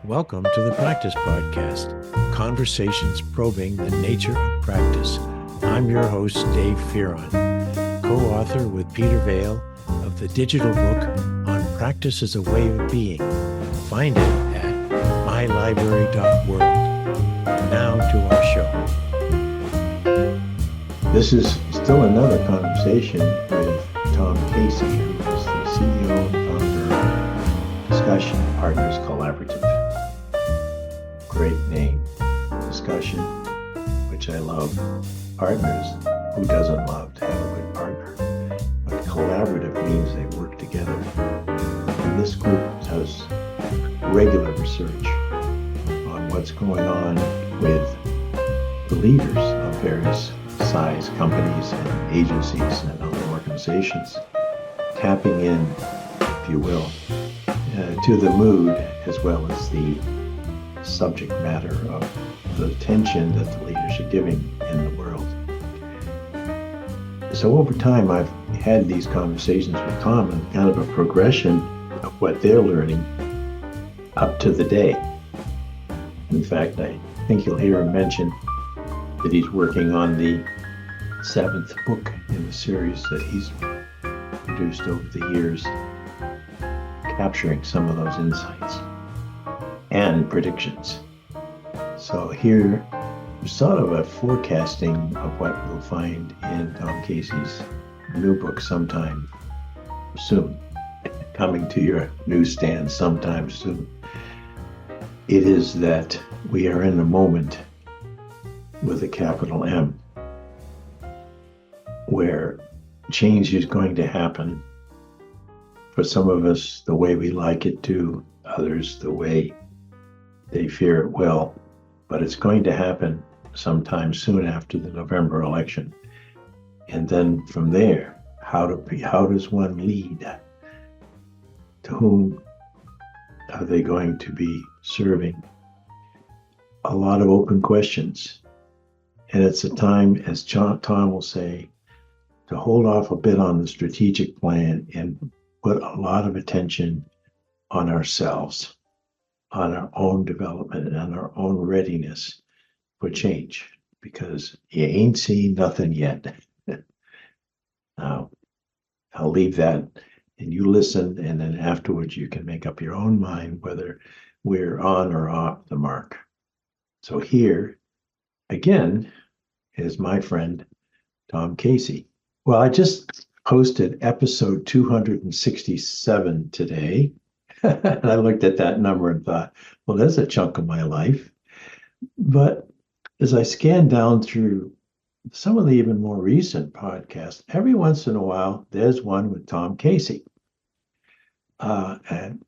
Welcome to the Practice Podcast, conversations probing the nature of practice. I'm your host, Dave Fearon, co-author with Peter Vale of the digital book on Practice as a Way of Being. Find it at mylibrary.world. Now to our show. This is still another conversation with Tom Casey, who is the CEO and founder of Discussion Partners Collaborative. Great name. Discussion, which I love. Partners, who doesn't love to have a good partner? But collaborative means they work together. And this group does regular research on what's going on with the leaders of various size companies and agencies and other organizations, tapping in, if you will, to the mood as well as the subject matter of the attention that the leaders are giving in the world. So over time, I've had these conversations with Tom and kind of a progression of what they're learning up to the day. In fact, I think you'll hear him mention that he's working on the 7th book in the series that he's produced over the years, capturing some of those insights and predictions. So here is sort of a forecasting of what we'll find in Tom Casey's new book sometime soon, coming to your newsstand sometime soon. It is that we are in a moment with a capital M, where change is going to happen. For some of us, the way we like it to, others, the way they fear it will, but it's going to happen sometime soon after the November election. And then from there, how does one lead? To whom are they going to be serving? A lot of open questions. And it's a time, as Tom will say, to hold off a bit on the strategic plan and put a lot of attention on ourselves, on our own development and on our own readiness for change, because you ain't seen nothing yet. Now, I'll leave that and you listen, and then afterwards you can make up your own mind whether we're on or off the mark. So here, again, is my friend, Tom Casey. Well, I just posted episode 267 today. And I looked at that number and thought, well, that's a chunk of my life. But as I scanned down through some of the even more recent podcasts, every once in a while, there's one with Tom Casey. And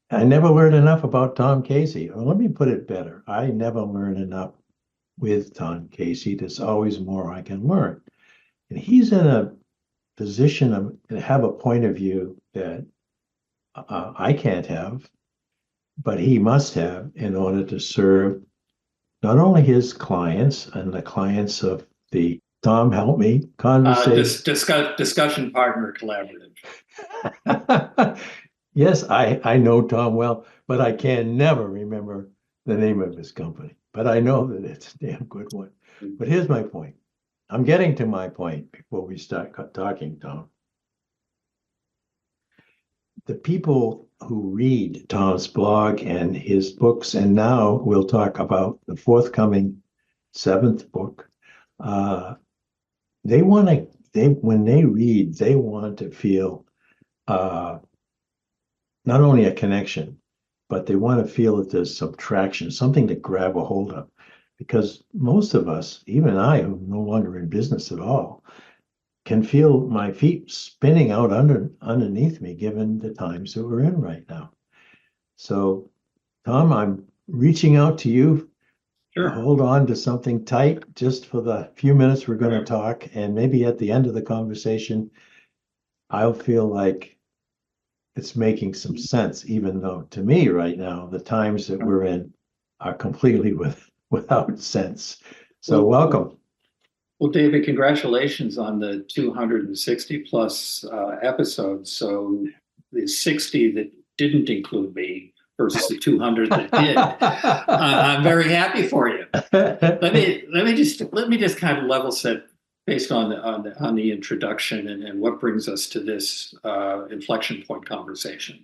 I never learned enough about Tom Casey. Or let me put it better. I never learn enough with Tom Casey. There's always more I can learn. And he's in a position to have a point of view that I can't have, but he must have in order to serve not only his clients and the clients of the Tom, help me, conversation. Discussion Partner Collaborative. Yes, I know Tom well, but I can never remember the name of his company. But I know that it's a damn good one. But here's my point. I'm getting to my point before we start talking, Tom. The people who read Tom's blog and his books, and now we'll talk about the forthcoming 7th book, when they read, they want to feel not only a connection, but they want to feel that there's subtraction, something to grab a hold of. Because most of us, even I, who am no longer in business at all, can feel my feet spinning out underneath me, given the times that we're in right now. So, Tom, I'm reaching out to you. Sure. Hold on to something tight just for the few minutes we're going to talk. And maybe at the end of the conversation, I'll feel like it's making some sense, even though to me right now, the times that we're in are completely without sense. So welcome. Well, David, congratulations on the 260 plus episodes. So the 60 that didn't include me versus the 200 that did. I'm very happy for you. Let me just kind of level set based on the introduction and what brings us to this inflection point conversation.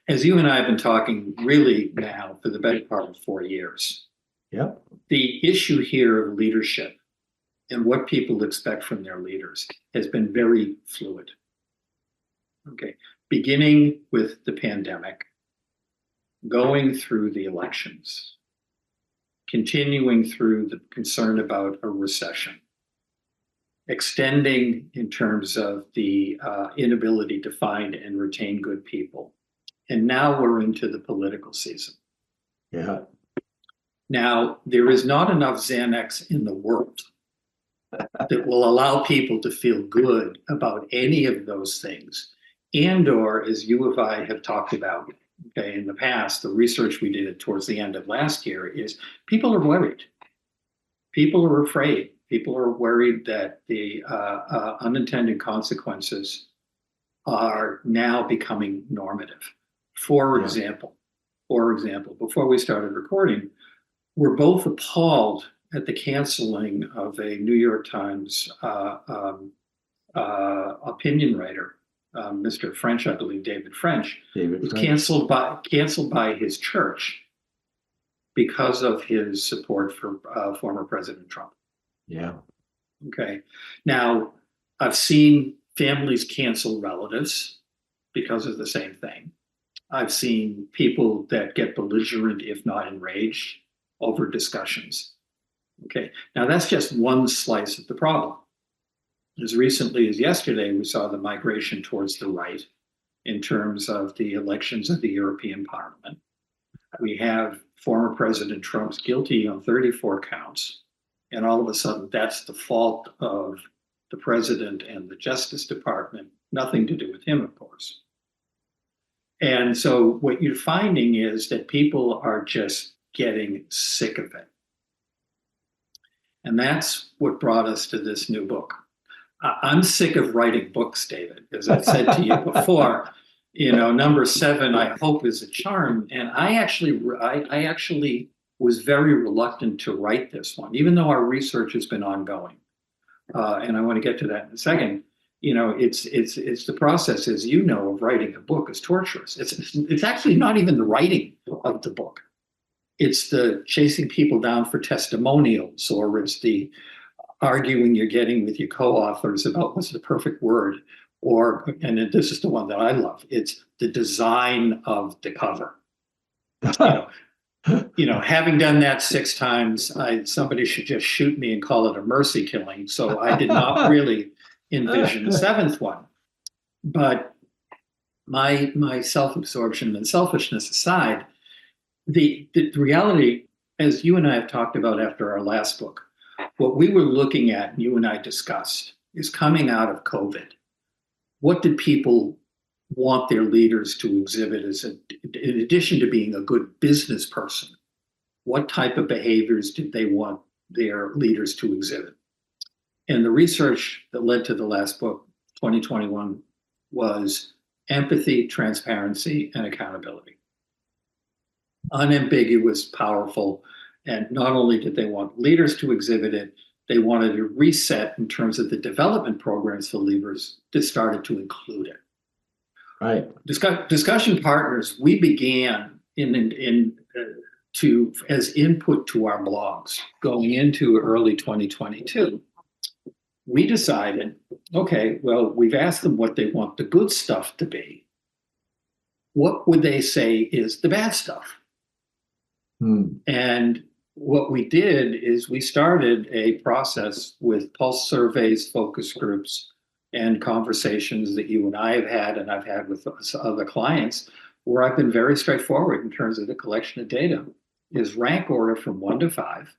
As you and I have been talking really now for the better part of 4 years, the issue here of leadership and what people expect from their leaders has been very fluid. Okay, beginning with the pandemic, going through the elections, continuing through the concern about a recession, extending in terms of the inability to find and retain good people. And now we're into the political season. Now, there is not enough Xanax in the world that will allow people to feel good about any of those things. And or, as you and I have talked about, okay, in the past, the research we did towards the end of last year is people are worried. People are afraid. People are worried that the unintended consequences are now becoming normative. For example, before we started recording, we're both appalled at the canceling of a New York Times opinion writer, Mr. French, I believe, David French, was canceled by his church because of his support for former President Trump. Okay. Now, I've seen families cancel relatives because of the same thing. I've seen people that get belligerent, if not enraged, over discussions. Okay. Now, that's just one slice of the problem. As recently as yesterday, we saw the migration towards the right in terms of the elections of the European Parliament. We have former President Trump's guilty on 34 counts. And all of a sudden, that's the fault of the president and the Justice Department. Nothing to do with him, of course. And so what you're finding is that people are just getting sick of it. And that's what brought us to this new book. I'm sick of writing books, David, as I've said to you before. Number 7, I hope, is a charm. And I actually was very reluctant to write this one, even though our research has been ongoing. And I want to get to that in a second. It's the process, as you know, of writing a book is torturous. It's actually not even the writing of the book. It's the chasing people down for testimonials, or it's the arguing you're getting with your co-authors about what's the perfect word, and this is the one that I love, it's the design of the cover. Having done that 6 times, somebody should just shoot me and call it a mercy killing. So I did not really envision a 7th one. But my self-absorption and selfishness aside, the reality, as you and I have talked about after our last book, what we were looking at, and you and I discussed, is coming out of COVID. What did people want their leaders to exhibit in addition to being a good business person? What type of behaviors did they want their leaders to exhibit? And the research that led to the last book, 2021, was empathy, transparency, and accountability. Unambiguous, powerful. And not only did they want leaders to exhibit it, they wanted to reset in terms of the development programs for leaders that started to include it. Right. Discussion partners, we began as input to our blogs going into early 2022. We decided, okay, well, we've asked them what they want the good stuff to be. What would they say is the bad stuff? And what we did is we started a process with pulse surveys, focus groups, and conversations that you and I have had, and I've had with other clients, where I've been very straightforward in terms of the collection of data, is rank order from 1 to 5.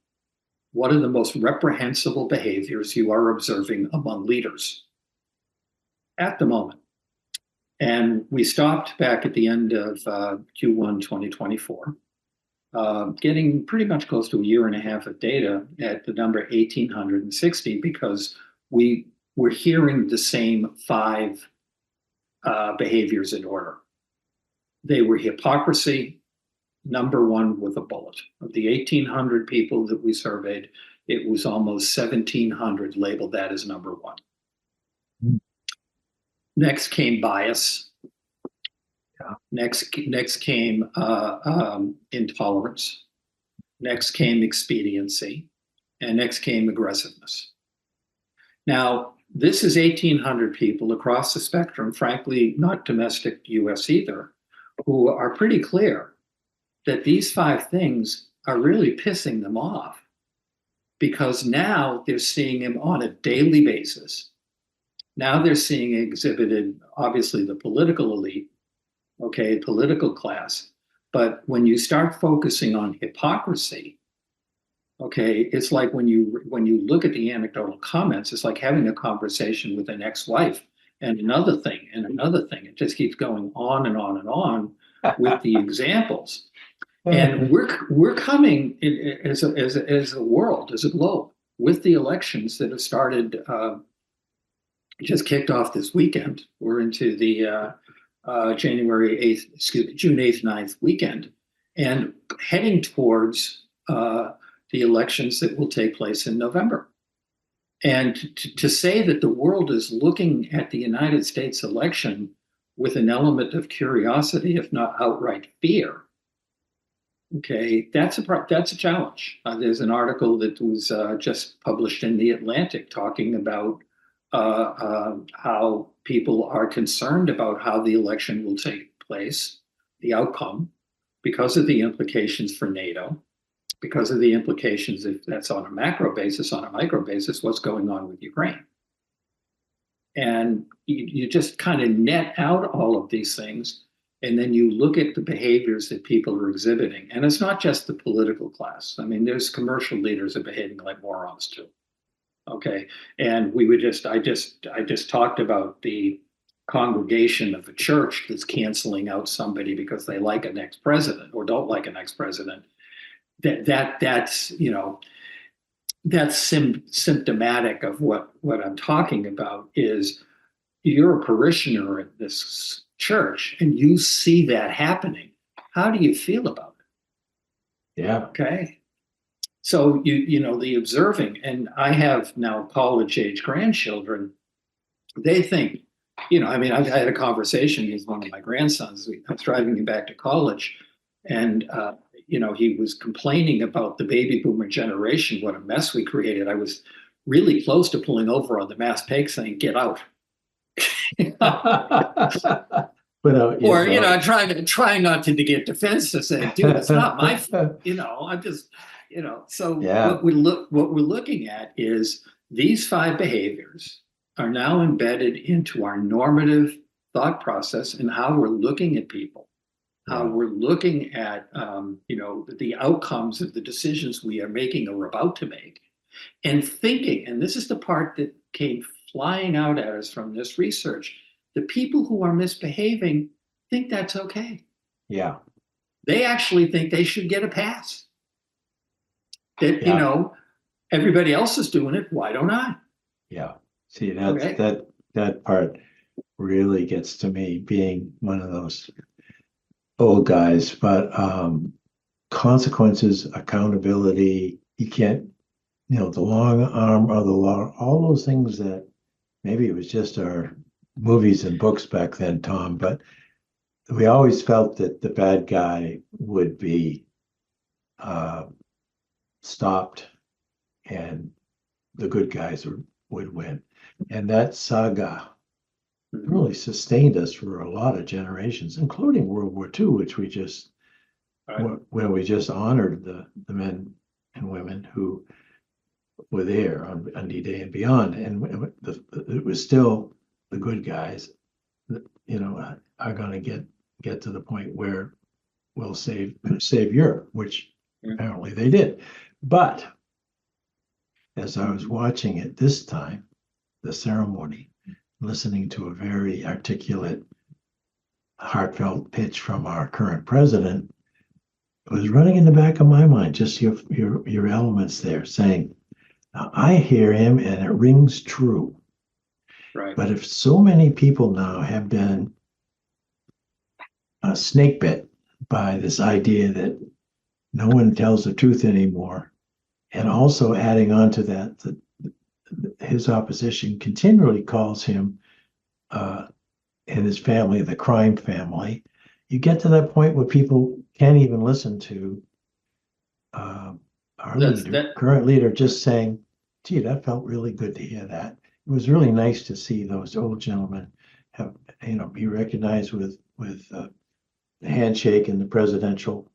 What are the most reprehensible behaviors you are observing among leaders at the moment? And we stopped back at the end of Q1 2024. Getting pretty much close to a year and a half of data at the number 1,860, because we were hearing the same 5 behaviors in order. they were hypocrisy number one with a bullet. Of the 1,800 people that we surveyed, it was almost 1,700 labeled that as number one. Next came bias. Yeah. Next came intolerance. Next came expediency. And next came aggressiveness. Now, this is 1,800 people across the spectrum, frankly, not domestic US either, who are pretty clear that these 5 things are really pissing them off, because now they're seeing him on a daily basis. Now they're seeing exhibited, obviously, the political elite, okay, political class. But when you start focusing on hypocrisy, okay, it's like when you look at the anecdotal comments, it's like having a conversation with an ex-wife and another thing and another thing. It just keeps going on and on and on with the examples. And we're coming as a world, as a globe, with the elections that have started, just kicked off this weekend. We're into the January 8th, June 8th, 9th weekend, and heading towards the elections that will take place in November. And to say that the world is looking at the United States election with an element of curiosity, if not outright fear, okay, that's a challenge. There's an article that was just published in The Atlantic talking about how people are concerned about how the election will take place, the outcome, because of the implications for NATO, because of the implications, if that's on a macro basis, on a micro basis, what's going on with Ukraine. And you just kind of net out all of these things, and then you look at the behaviors that people are exhibiting. And it's not just the political class. I mean, there's commercial leaders that are behaving like morons too. Okay. And I just talked about the congregation of a church that's canceling out somebody because they like an ex-president or don't like an ex-president. That's symptomatic of what I'm talking about. Is you're a parishioner at this church and you see that happening. How do you feel about it? Yeah. Okay. So the observing, and I have now college age grandchildren. They think, I had a conversation with one of my grandsons. I was driving him back to college, and he was complaining about the baby boomer generation, what a mess we created. I was really close to pulling over on the Mass Pike saying, "Get out." Trying not to get defensive, saying, "Dude, it's not my fault." I'm just, So yeah. what we're looking at is these 5 behaviors are now embedded into our normative thought process and how we're looking at people, how we're looking at the outcomes of the decisions we are making or about to make, and thinking. And this is the part that came flying out at us from this research. The people who are misbehaving think that's okay. Yeah. They actually think they should get a pass. That, everybody else is doing it. Why don't I? Yeah. See, that part really gets to me, being one of those old guys. But consequences, accountability, you can't, the long arm or the law, all those things that maybe it was just our movies and books back then, Tom, but we always felt that the bad guy would be stopped and the good guys would win. And that saga really sustained us for a lot of generations, including World War II, which we just, where we just honored the men and women who were there on D-Day and beyond. And it was still the good guys that, are going to get to the point where we'll save Europe, which apparently they did. But as I was watching it this time, the ceremony, listening to a very articulate, heartfelt pitch from our current president, it was running in the back of my mind, just your elements there, saying, now I hear him and it rings true. Right. But if so many people now have been snake bit by this idea that no one tells the truth anymore. And also adding on to that, his opposition continually calls him and his family the crime family. You get to that point where people can't even listen to our current leader just saying, gee, that felt really good to hear that. It was really nice to see those old gentlemen have, be recognized with the handshake and the presidential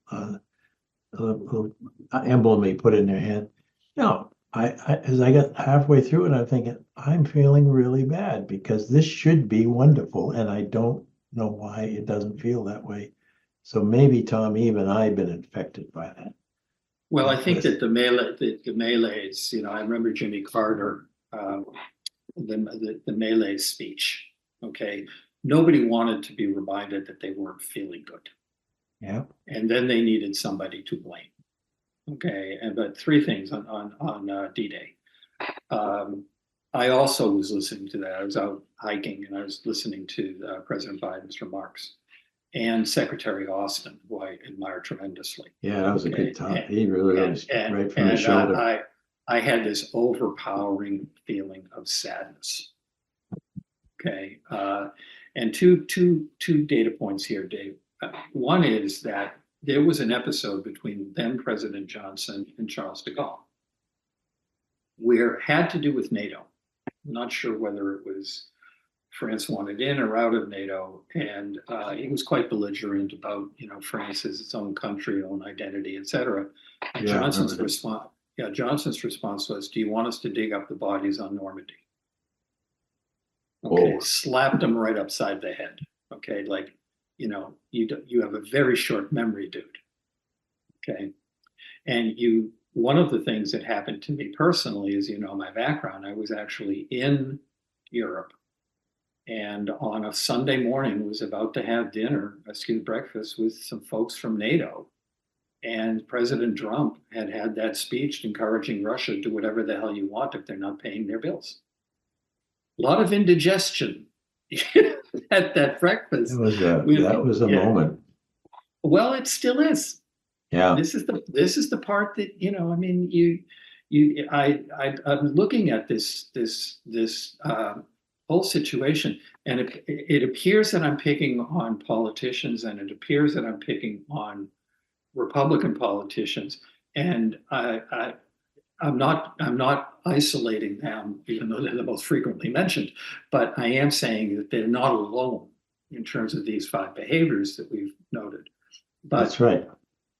emblem he put in their hand. No, as I got halfway through it, I'm thinking, I'm feeling really bad because this should be wonderful, and I don't know why it doesn't feel that way. So maybe Tom, even I've been infected by that. Well, I think that the melees, I remember Jimmy Carter, the melee speech. Okay, nobody wanted to be reminded that they weren't feeling good. Yeah, and then they needed somebody to blame. Okay, but three things on D-Day. I also was listening to that. I was out hiking and I was listening to President Biden's remarks. And Secretary Austin, who I admire tremendously. Yeah, that was a good talk. He really was right from the shoulder. I had this overpowering feeling of sadness. Okay, and two data points here, Dave. One is that there was an episode between then President Johnson and Charles de Gaulle, where it had to do with NATO. I'm not sure whether it was France wanted in or out of NATO, and he was quite belligerent about, France as its own country, own identity, etc. And yeah, Johnson's response was, "Do you want us to dig up the bodies on Normandy?" Okay, whoa. Slapped him right upside the head. Okay, like, you have a very short memory, dude. Okay, and one of the things that happened to me personally is, my background. I was actually in Europe. And on a Sunday morning, was about to have breakfast with some folks from NATO. And President Trump had that speech encouraging Russia to do whatever the hell you want if they're not paying their bills. A lot of indigestion at that breakfast. That was a moment. Well, it still is. Yeah. This is the part that, I'm looking at this whole situation, and it appears that I'm picking on politicians, and it appears that I'm picking on Republican politicians, and I'm not isolating them, even though they're the most frequently mentioned, but I am saying that they're not alone in terms of these 5 behaviors that we've noted. But that's right.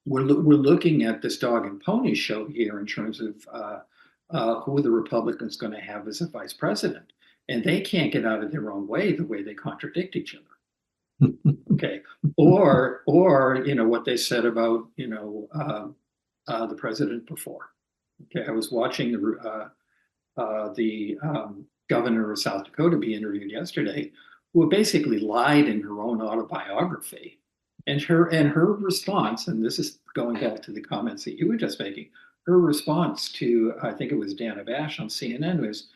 We're looking at this dog and pony show here in terms of who the Republicans going to have as a vice president. And they can't get out of their own way the way they contradict each other. Okay. Or what they said about, the president before. Okay. I was watching the governor of South Dakota be interviewed yesterday, who basically lied in her own autobiography. And her response, and this is going back to the comments that you were just making, her response to, I think it was Dana Bash on CNN, was,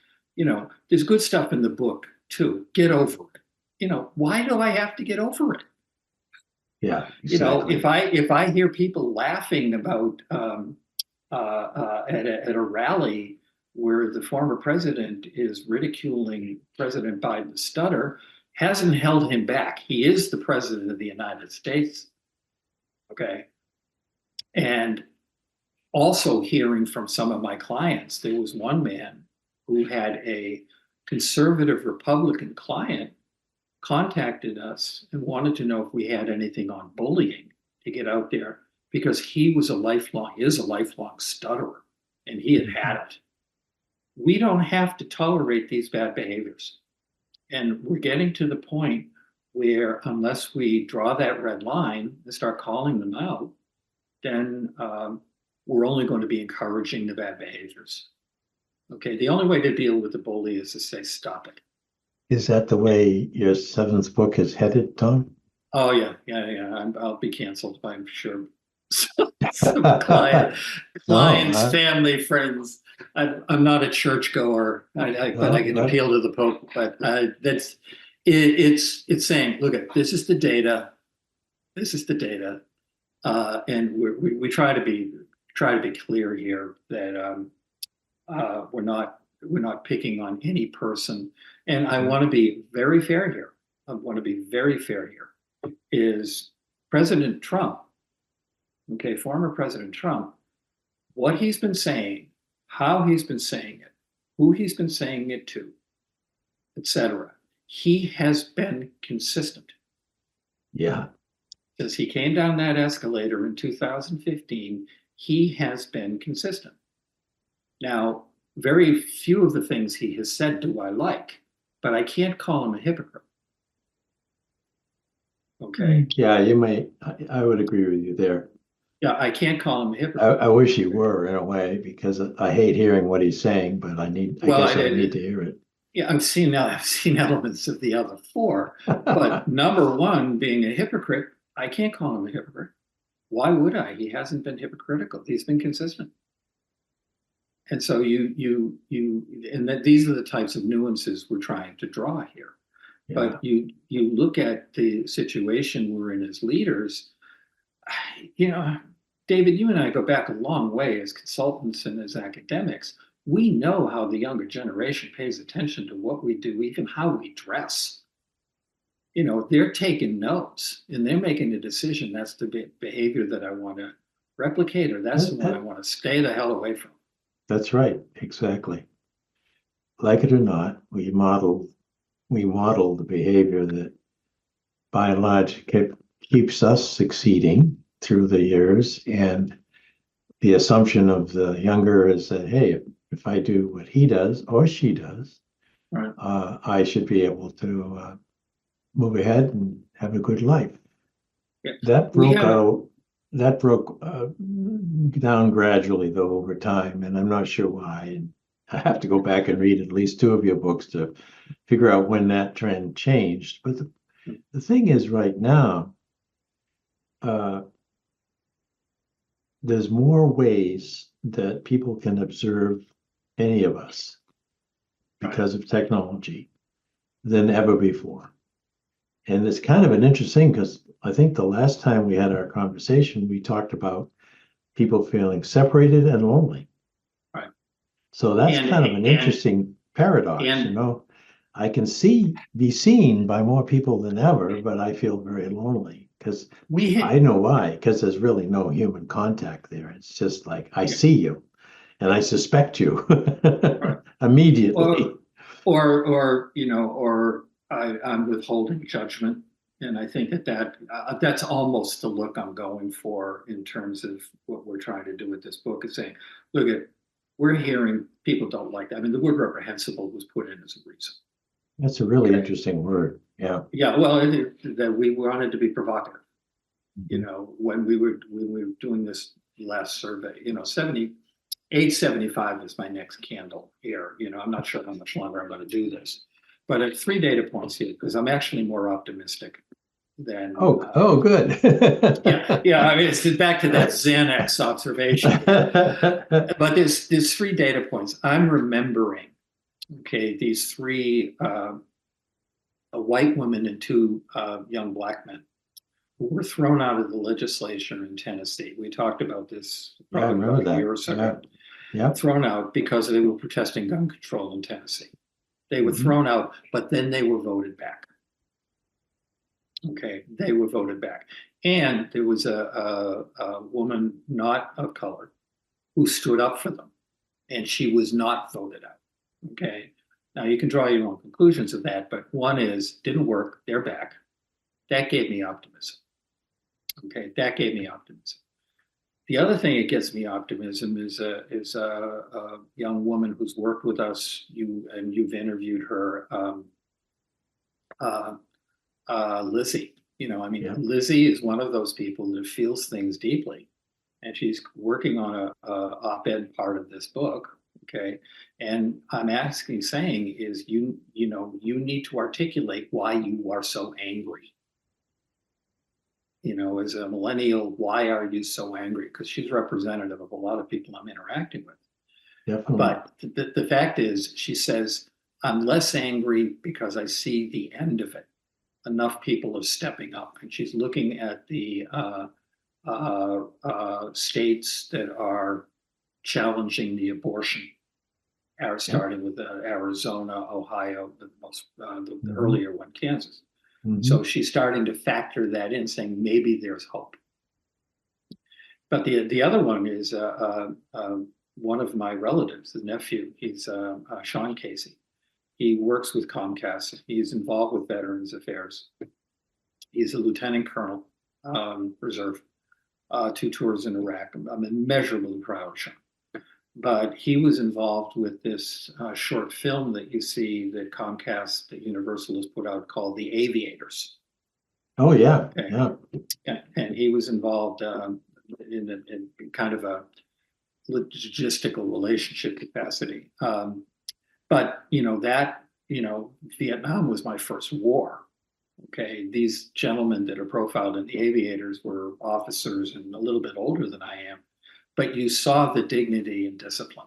there's good stuff in the book too. Get over it. Why do I have to get over it? Yeah. Exactly. If I hear people laughing about at a rally where the former president is ridiculing President Biden's stutter, hasn't held him back. He is the president of the United States. Okay. And also hearing from some of my clients, there was one man who had a conservative Republican client contacted us and wanted to know if we had anything on bullying to get out there, because he is a lifelong stutterer, and he had had it. We don't have to tolerate these bad behaviors. And we're getting to the point where unless we draw that red line and start calling them out, then we're only going to be encouraging the bad behaviors. Okay, the only way to deal with the bully is to say, stop it. Is that the way your 7th book is headed, Tom? Oh, yeah. I'll be canceled, I'm sure. Some clients, family, friends. I'm not a churchgoer, but I can appeal to the Pope. But it's saying, look, this is the data. This is the data, and we try to be clear here that we're not picking on any person, and I want to be very fair here. I want to be very fair here. Is President Trump, okay, former President Trump, what he's been saying, how he's been saying it, who he's been saying it to, etc. He has been consistent. Yeah. Since he came down that escalator in 2015, he has been consistent. Now, very few of the things he has said do I like, but I can't call him a hypocrite. Okay. Yeah, you may. I would agree with you there. Yeah, I can't call him a hypocrite. I wish he were, in a way, because I hate hearing what he's saying, but I need. I guess I need to hear it. Yeah, I've seen elements of the other four, but number one, being a hypocrite, I can't call him a hypocrite. Why would I? He hasn't been hypocritical. He's been consistent. And so these are the types of nuances we're trying to draw here. Yeah. But you look at the situation we're in as leaders, David, you and I go back a long way as consultants and as academics. We know how the younger generation pays attention to what we do, even how we dress. They're taking notes and they're making a decision. That's the behavior that I want to replicate, or that's the one I want to stay the hell away from. That's right. Exactly. Like it or not, we model the behavior that by and large keeps us succeeding through the years. And the assumption of the younger is that, hey, if I do what he does or she does, right, I should be able to move ahead and have a good life. Yeah. That broke down gradually, though, over time, and I'm not sure why. And I have to go back and read at least two of your books to figure out when that trend changed. But the thing is, right now, there's more ways that people can observe any of us because of technology than ever before. And it's kind of an interesting, because I think the last time we had our conversation, we talked about people feeling separated and lonely. Right. So that's kind of an interesting paradox, I can be seen by more people than ever, but I feel very lonely because I know why, because there's really no human contact there. It's just like, I see you and I suspect you immediately. Or I'm withholding judgment. And I think that's almost the look I'm going for in terms of what we're trying to do with this book, is saying, look, we're hearing people don't like that. I mean, the word reprehensible was put in as a reason. That's a really interesting word. Yeah. Yeah. Well, that we wanted to be provocative. When we were doing this last survey, 875 is my next candle here. I'm not sure how much longer I'm going to do this, but at 3 data points here, because I'm actually more optimistic than. Good. Yeah. I mean, it's back to that Xanax observation. But there's 3 data points. I'm remembering. Okay, these 3, a white woman and 2 young black men who were thrown out of the legislature in Tennessee. We talked about this probably about a year or so ago. Yeah. Thrown out because they were protesting gun control in Tennessee. They were thrown out, but then they were voted back. Okay, they were voted back. And there was a woman not of color who stood up for them, and she was not voted out. Okay, now you can draw your own conclusions of that, but one is, didn't work, they're back. That gave me optimism. Okay, that gave me optimism. The other thing that gets me optimism is a young woman who's worked with us. You've interviewed her, Lizzie. Lizzie is one of those people that feels things deeply, and she's working on a op-ed part of this book. Okay, and I'm saying is you need to articulate why you are so angry. As a millennial, why are you so angry? Because she's representative of a lot of people I'm interacting with. Definitely. But the fact is, she says, I'm less angry because I see the end of it. enough people are stepping up, and she's looking at the states that are challenging the abortion, starting with Arizona, Ohio, the earlier one, Kansas. So she's starting to factor that in, saying maybe there's hope. But the other one is one of my relatives, the nephew. He's Sean Casey. He works with Comcast. He's involved with Veterans Affairs. He's a lieutenant colonel, reserve, 2 tours in Iraq. I'm immeasurably proud of Sean. But he was involved with this short film that you see that Comcast, that Universal has put out, called The Aviators. Oh, yeah. Okay. Yeah. And he was involved in kind of a logistical relationship capacity. But, Vietnam was my first war. Okay. These gentlemen that are profiled in The Aviators were officers and a little bit older than I am. But you saw the dignity and discipline.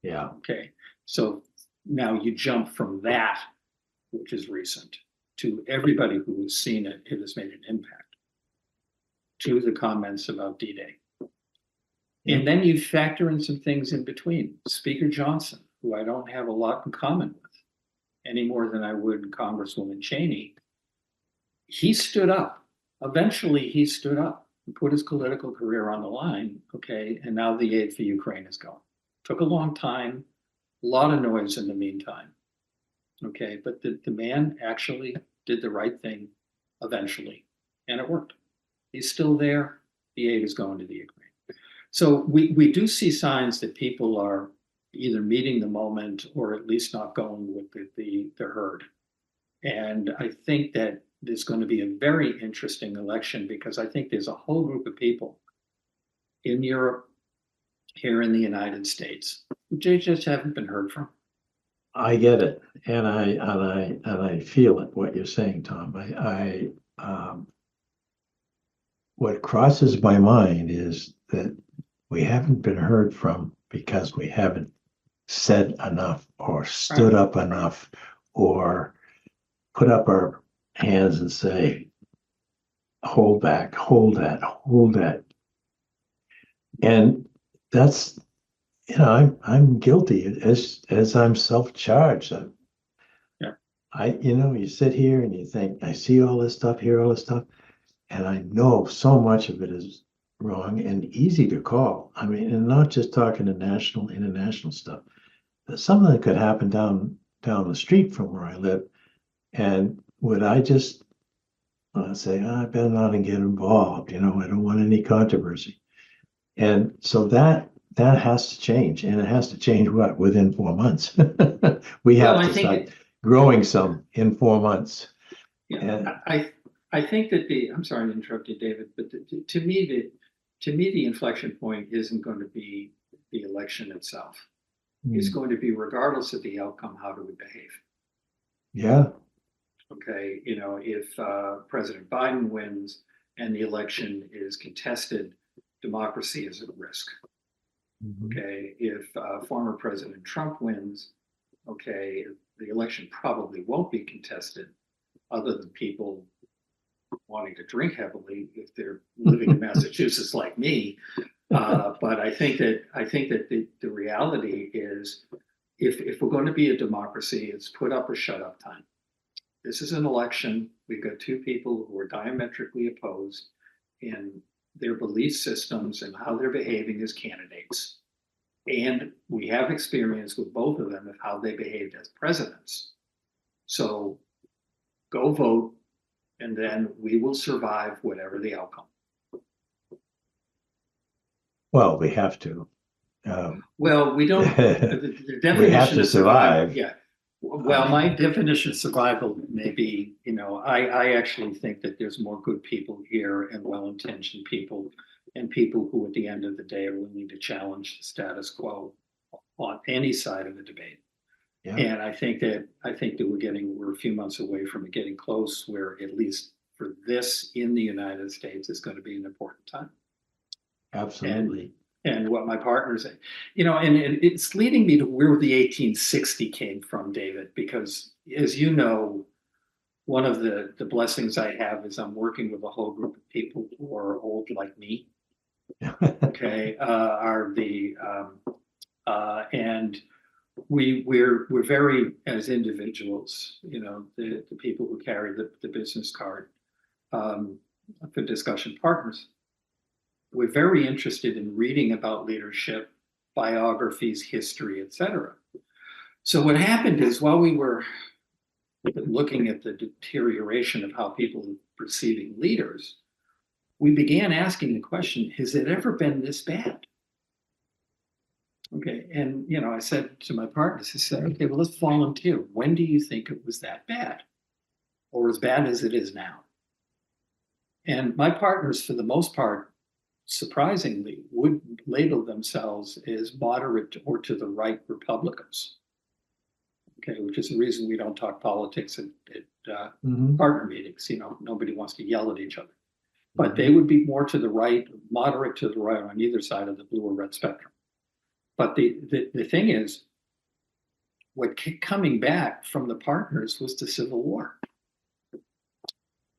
Yeah. Okay. So now you jump from that, which is recent, to everybody who has seen it, it has made an impact, to the comments about D-Day. Yeah. And then you factor in some things in between. Speaker Johnson, who I don't have a lot in common with, any more than I would Congresswoman Cheney, he stood up. Eventually, he stood up. Put his political career on the line, okay, and now the aid for Ukraine is gone. Took a long time, a lot of noise in the meantime, okay, but the man actually did the right thing eventually, and it worked. He's still there. The aid is going to the Ukraine. So we do see signs that people are either meeting the moment or at least not going with the herd. And I think that there's going to be a very interesting election, because I think there's a whole group of people in Europe, here in the United States, who just haven't been heard from. I get it, and I feel it. What you're saying, Tom. What crosses my mind is that we haven't been heard from because we haven't said enough, or stood up enough, or put up our hands and say, hold back, hold that. And that's, I'm guilty, as I'm self-charged. You sit here and you think, I see all this stuff, hear all this stuff, and I know so much of it is wrong and easy to call. I mean, and not just talking to national, international stuff. But something that could happen down the street from where I live, and would I just say, I better not get involved, I don't want any controversy. And so that has to change, and it has to change within 4 months. We have to start growing some in 4 months. Yeah, and I think that I'm sorry to interrupt you, David, but to me the inflection point isn't going to be the election itself. It's going to be, regardless of the outcome, how do we behave? Yeah. Okay, if President Biden wins and the election is contested, democracy is at risk. Okay, if former President Trump wins, okay, the election probably won't be contested, other than people wanting to drink heavily if they're living in Massachusetts like me. But I think that the reality is, if we're going to be a democracy, it's put up or shut up time. This is an election. We've got 2 people who are diametrically opposed in their belief systems and how they're behaving as candidates. And we have experience with both of them of how they behaved as presidents. So go vote, and then we will survive whatever the outcome. Well, we have to. Well, we don't. The definition we have to of survive. Yeah. Well, my definition of survival may be, I actually think that there's more good people here, and well-intentioned people, and people who at the end of the day are willing to challenge the status quo on any side of the debate. Yeah. And I think that we're a few months away from it getting close, where at least for this in the United States is going to be an important time. Absolutely. And what my partners, and it's leading me to where the 1860 came from, David, because as you know, one of the blessings I have is I'm working with a whole group of people who are old like me. Okay, and we're very, as individuals, the people who carry the business card for discussion partners, we're very interested in reading about leadership, biographies, history, etc. So what happened is, while we were looking at the deterioration of how people are perceiving leaders, we began asking the question, has it ever been this bad? Okay, and I said to my partners, I said, okay, well, let's volunteer. When do you think it was that bad? Or as bad as it is now? And my partners, for the most part, surprisingly, would label themselves as moderate or to the right Republicans. Okay, which is the reason we don't talk politics at partner meetings. Nobody wants to yell at each other. But they would be more to the right, moderate to the right on either side of the blue or red spectrum. But the thing is, what kept coming back from the partners was the Civil War.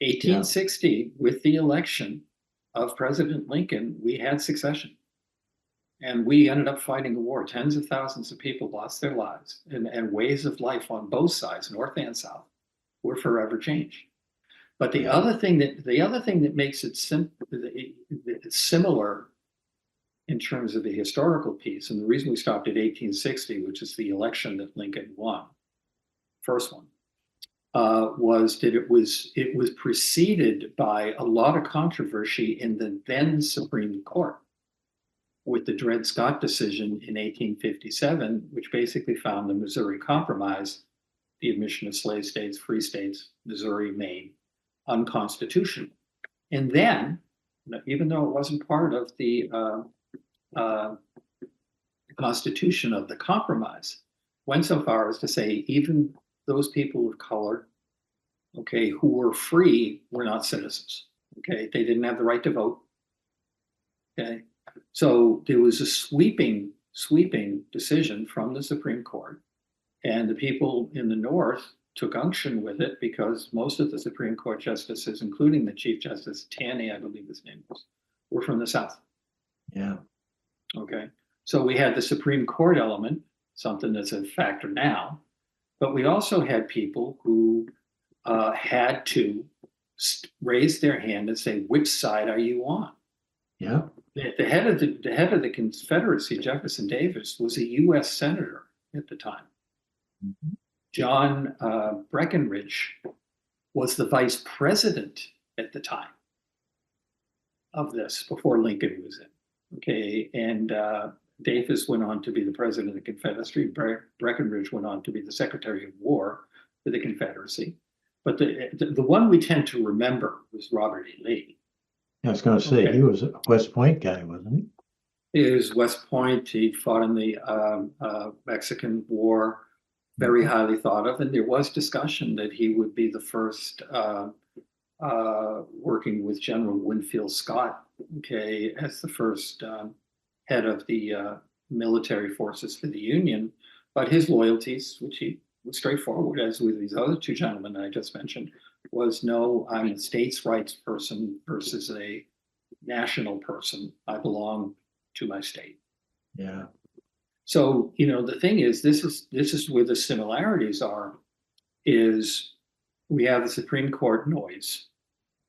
1860, with the election of President Lincoln, we had succession. And we ended up fighting a war. Tens of thousands of people lost their lives, and ways of life on both sides, North and South, were forever changed. But the other thing that makes it similar in terms of the historical piece, and the reason we stopped at 1860, which is the election that Lincoln won, first one, was that it was preceded by a lot of controversy in the then Supreme Court, with the Dred Scott decision in 1857, which basically found the Missouri Compromise, the admission of slave states, free states, Missouri, Maine, unconstitutional. And then, even though it wasn't part of the Constitution of the Compromise, went so far as to say even those people of color, okay, who were free, were not citizens. Okay, they didn't have the right to vote. Okay, so there was a sweeping decision from the Supreme Court, and the people in the North took unction with it, because most of the Supreme Court justices, including the Chief Justice Taney, I believe his name was, were from the South. Yeah. Okay, so we had the Supreme Court element, something that's a factor now, but we also had people who had to raise their hand and say, which side are you on? Yeah. The head of the Confederacy, Jefferson Davis, was a U.S. senator at the time. Mm-hmm. John Breckinridge was the vice president at the time of this, before Lincoln was in. Okay, and Davis went on to be the president of the Confederacy. Breckinridge went on to be the Secretary of War for the Confederacy. But the one we tend to remember was Robert E. Lee. I was going to say, he was a West Point guy, wasn't he? He was West Point. He fought in the Mexican War, very highly thought of. And there was discussion that he would be the first, working with General Winfield Scott, okay, as the first head of the military forces for the Union. But his loyalties, which he was straightforward, as with these other two gentlemen I just mentioned, was no, I'm a states' rights person versus a national person. I belong to my state. Yeah. So, the thing is, this is where the similarities are, is we have the Supreme Court noise,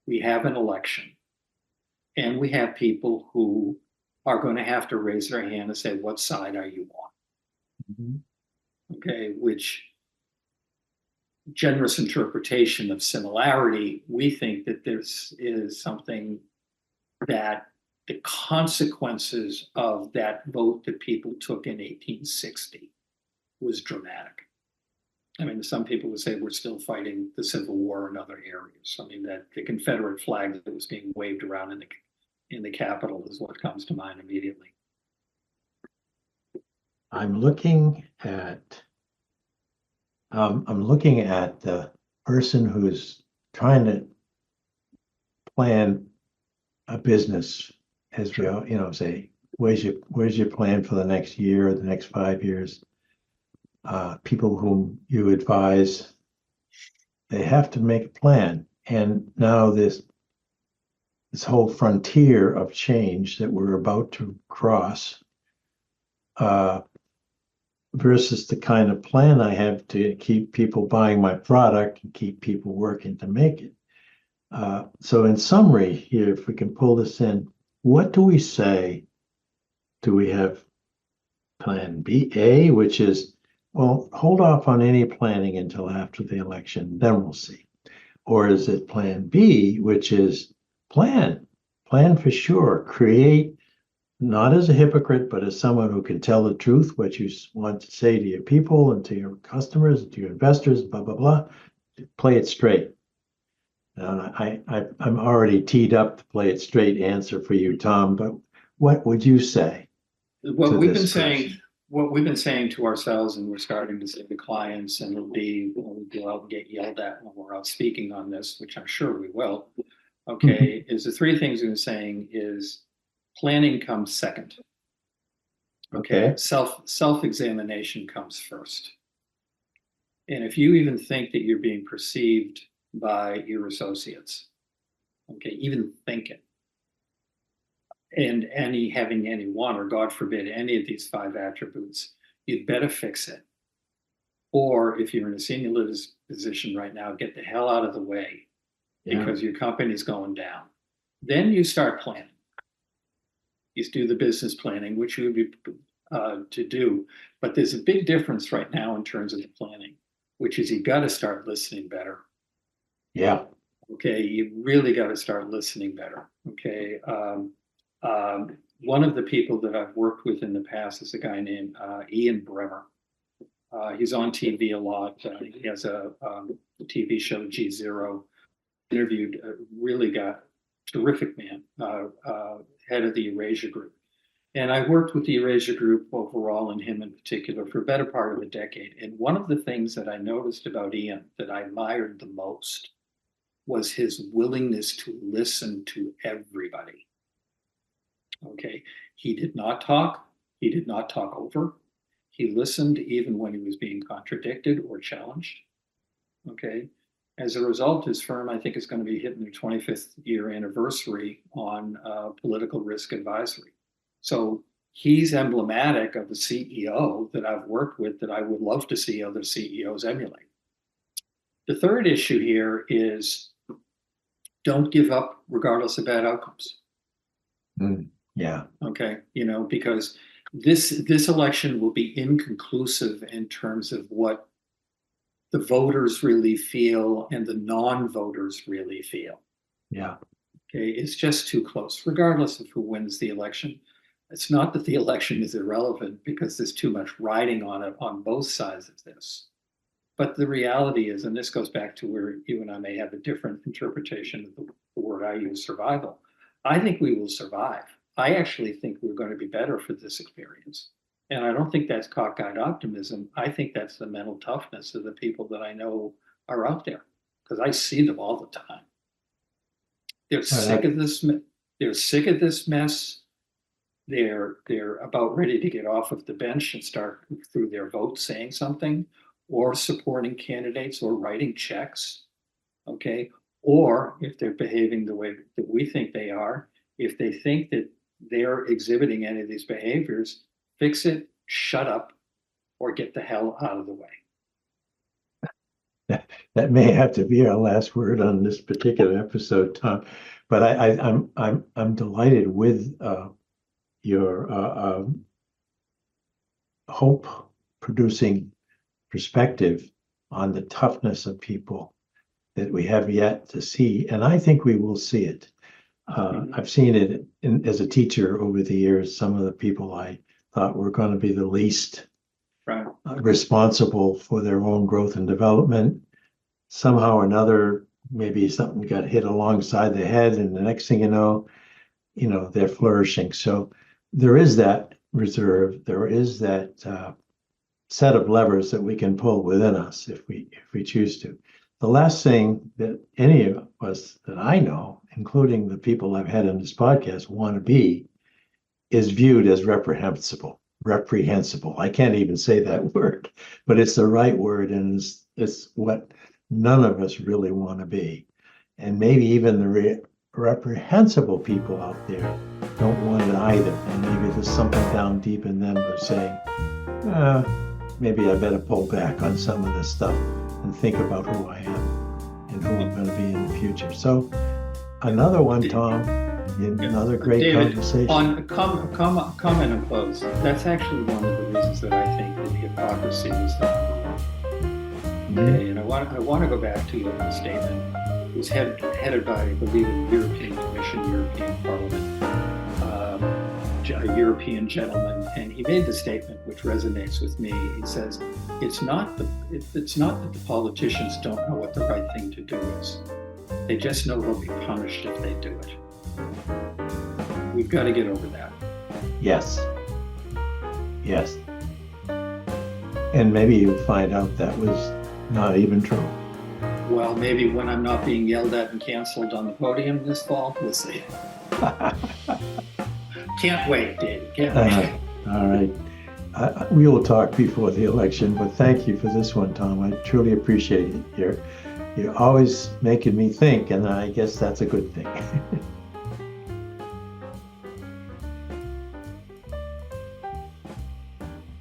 we have an election, and we have people who are going to have to raise their hand and say, what side are you on? Mm-hmm. Okay, which generous interpretation of similarity, we think that this is something that the consequences of that vote that people took in 1860 was dramatic. I mean, some people would say we're still fighting the Civil War in other areas. I mean, that the Confederate flag that was being waved around in the Capitol is what comes to mind immediately. I'm looking at the person who's trying to plan a business, as we say, where's your plan for the next year or the next 5 years? People whom you advise they have to make a plan. And now this whole frontier of change that we're about to cross, versus the kind of plan I have to keep people buying my product and keep people working to make it. So in summary here, if we can pull this in, what do we say? Do we have plan A, which is, well, hold off on any planning until after the election, then we'll see. Or is it plan B, which is plan for sure, create, not as a hypocrite, but as someone who can tell the truth, what you want to say to your people and to your customers, to your investors, blah, blah, blah, play it straight. I'm already teed up to play it straight answer for you, Tom, but what would you say? What we've been saying to ourselves, and we're starting to say to clients, and we'll go out and get yelled at when we're out speaking on this, which I'm sure we will. Okay, is the three things we've been saying is planning comes second. Okay, self-examination comes first. And if you even think that you're being perceived by your associates, okay, even think it, and having any one, or God forbid, any of these 5 attributes, you'd better fix it. Or if you're in a senior leader's position right now, get the hell out of the way, because your company's going down. Then you start planning. You do the business planning, which you would be to do. But there's a big difference right now in terms of the planning, which is you got to start listening better. Yeah. Okay, you really got to start listening better. Okay. One of the people that I've worked with in the past is a guy named Ian Bremmer. He's on TV a lot. He has a TV show, G0. Interviewed a really terrific man, head of the Eurasia Group. And I worked with the Eurasia Group overall, and him in particular, for a better part of a decade. And one of the things that I noticed about Ian that I admired the most was his willingness to listen to everybody. Okay, he did not talk. He did not talk over. He listened even when he was being contradicted or challenged. Okay, as a result, his firm, I think, is going to be hitting their 25th year anniversary on political risk advisory. So he's emblematic of the CEO that I've worked with that I would love to see other CEOs emulate. The third issue here is don't give up regardless of bad outcomes. Yeah. Okay. Because this election will be inconclusive in terms of what the voters really feel and the non-voters really feel. Yeah. Okay. It's just too close, regardless of who wins the election. It's not that the election is irrelevant, because there's too much riding on it on both sides of this. But the reality is, and this goes back to where you and I may have a different interpretation of the word I use, survival. I think we will survive. I actually think we're going to be better for this experience. And I don't think that's cockeyed optimism. I think that's the mental toughness of the people that I know are out there, because I see them all the time. They're sick of this. They're sick of this mess. They're about ready to get off of the bench and start through their vote saying something, or supporting candidates, or writing checks. Okay. Or if they're behaving the way that we think they are, if they think that they're exhibiting any of these behaviors, fix it, shut up, or get the hell out of the way. That may have to be our last word on this particular episode, Tom. But I'm delighted with your hope-producing perspective on the toughness of people that we have yet to see, and I think we will see it. I've seen it as a teacher over the years. Some of the people I thought were going to be the least responsible for their own growth and development, somehow or another, maybe something got hit alongside the head, and the next thing you know, they're flourishing. So there is that reserve. There is that set of levers that we can pull within us if we choose to. The last thing that any of us that I know, including the people I've had on this podcast, want to be is viewed as reprehensible. I can't even say that word, but it's the right word, and it's what none of us really want to be. And maybe even the reprehensible people out there don't want it either. And maybe there's something down deep in them that's saying, maybe I better pull back on some of this stuff and think about who I am and who I'm going to be in the future. So another one, Tom, another great David, conversation. On comment and close. That's actually one of the reasons that I think that hypocrisy was the number one. Okay, and I want to go back to the statement. It was headed by, I believe, the European Commission, European Parliament, a European gentleman, and he made the statement which resonates with me. He says, "It's not that the politicians don't know what the right thing to do is. They just know they'll be punished if they do it." We've got to get over that. Yes. And maybe you'll find out that was not even true. Well, maybe when I'm not being yelled at and canceled on the podium this fall, we'll see. Can't wait, Dave. Can't wait. All right. We will talk before the election, but thank you for this one, Tom. I truly appreciate it. You're always making me think, and I guess that's a good thing.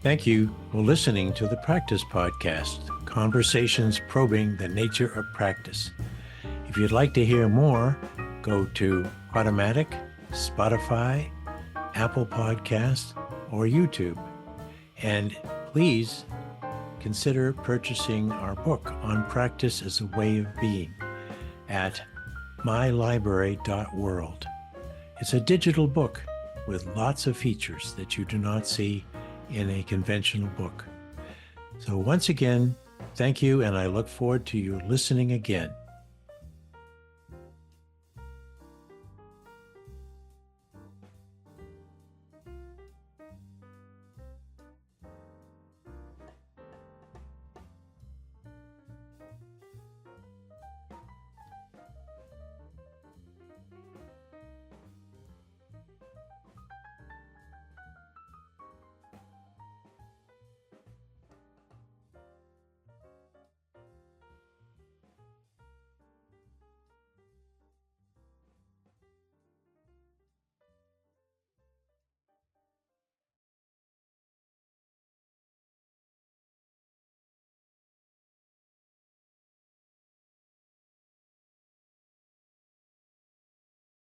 Thank you for listening to the Practice Podcast, conversations probing the nature of practice. If you'd like to hear more, go to Automatic, Spotify, Apple Podcasts, or YouTube. And please consider purchasing our book on practice as a way of being at mylibrary.world. It's a digital book with lots of features that you do not see in a conventional book. So once again, thank you, and I look forward to you listening again.